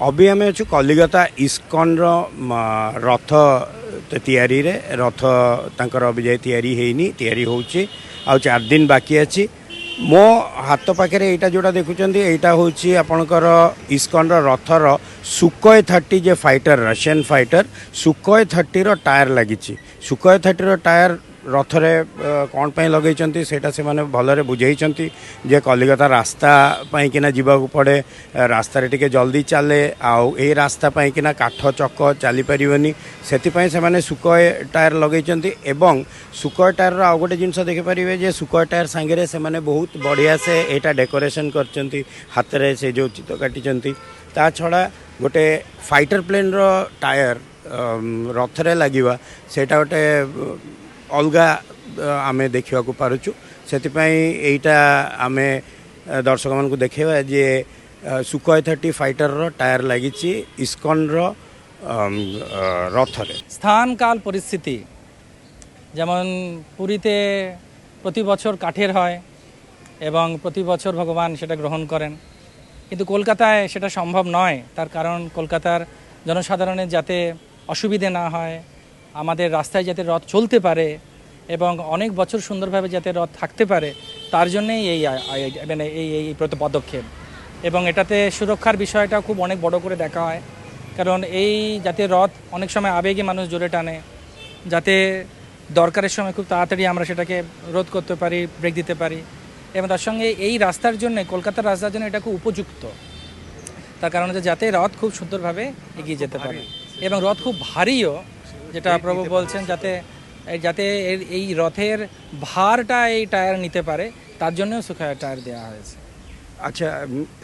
अभी आम अच्छु कलिकता इस्कन रथ तैयारी रे रथ तांकर अभी जाए तैयारी होउची आ 4 दिन बाकी अच्छी मो हाथ पाखे यहाँ जोटा देखुं यहाँ हूँ आपणकर इस्कन रथर सुकोय 30 जे फाइटर रशियन फाइटर सुकोय 30 टायर लगी सुकोय 30 टायर रथरे कौन पाई लगे सेटा से माने भलरे बुझेइचंती जे कलिकता रास्ता पाई किना जीवाकू पड़े रास्ता रे टिके जल्दी चले आउ ए रास्ता पाई किना काठ चक चली परिवनी सेतिपाई से माने सुकोय टायर लगेइचंती एवं सुकोय टायर रो आ गोटे जिंस देखि परिबे जे सुकोय टायर संगे से माने बहुत बढ़िया से एटा डेकोरेशन करचंती हाथ रे से जो चित्र काटिचंती ता छड़ा गोटे फाइटर प्लेन रो टायर रथरे लागिवा सेटा गोटे अलगा आमे देखा पारुचु से यहीटा आमे दर्शक मान देखा जे सुकोय 30 फाइटर रो टायर लगी इस्कन रो रथरे स्थान काल परिस्थिति जेमन पुरीते प्रति बछर काठेर हय एवं प्रति बछर भगवान सेटा ग्रहण करें किन्तु कलकाताय सेटा सम्भव नय तार कारण कलकातार जनसाधारणेर जाते असुविधे ना हय आमादेर रास्ताय जाते रथ चलते पारे एवं अनेक बछर सुंदरभावे जाते रथ थाकते पारे तार जन्यई এই पदक्षेप एवं एटाते सुरक्षार विषयटा खूब अनेक बड़ करे देखा हय कारण এই जाते रथ अनेक समय आवेगे मानुष जोरे टाने जाते दरकारेर समय खूब ताड़ाताड़ी आमरा सेटाके रोध करते पारी ब्रेक दिते पारी एवं तार संगे এই रास्तार जन्य कलकातार रास्तार जन्य এটা খুব উপযুক্ত তার কারণ যাতে রথ খুব সুন্দরভাবে এগিয়ে যেতে পারে এবং রথ খুব ভারীও যেটা প্রভু বলছেন যাতে যাতে এই রথের ভারটা এই টায়ার নিতে পারে তার জন্য সুকোয় টায়ার দেওয়া হয়েছে। আচ্ছা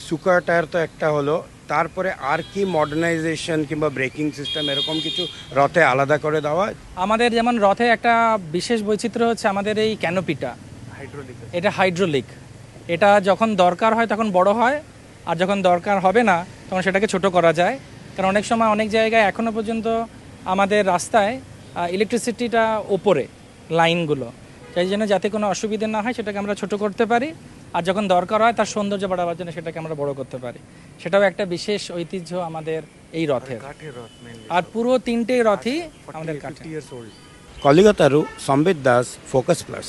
সুকোয় টায়ার তো একটা হলো তারপরে আর কি মডার্নাইজেশন কিংবা ব্রেকিং সিস্টেম এরকম কিছু রথে আলাদা করে দেওয়া আমাদের যেমন রথে একটা বিশেষ বৈচিত্র্য হচ্ছে আমাদের এই ক্যানোপিটা এটা হাইড্রোলিক এটা যখন দরকার হয় তখন বড় হয় আর যখন দরকার হবে না তখন সেটাকে ছোট করা যায় কারণ অনেক সময় অনেক জায়গায় এখনো পর্যন্ত আমাদের রাস্তায় ইলেকট্রিসিটিটা ওপরে লাইনগুলো সেই জন্য যাতে কোনো অসুবিধা না হয় সেটাকে আমরা ছোট করতে পারি আর যখন দরকার হয় তার সৌন্দর্য বাড়াবার জন্য সেটাকে আমরা বড় করতে পারি সেটাও একটা বিশেষ ঐতিহ্য আমাদের এই রথের আর পুরো 3টে রথই আমাদের কাঠের। কলিকতারু সম্বিত দাস, ফোকাস প্লাস।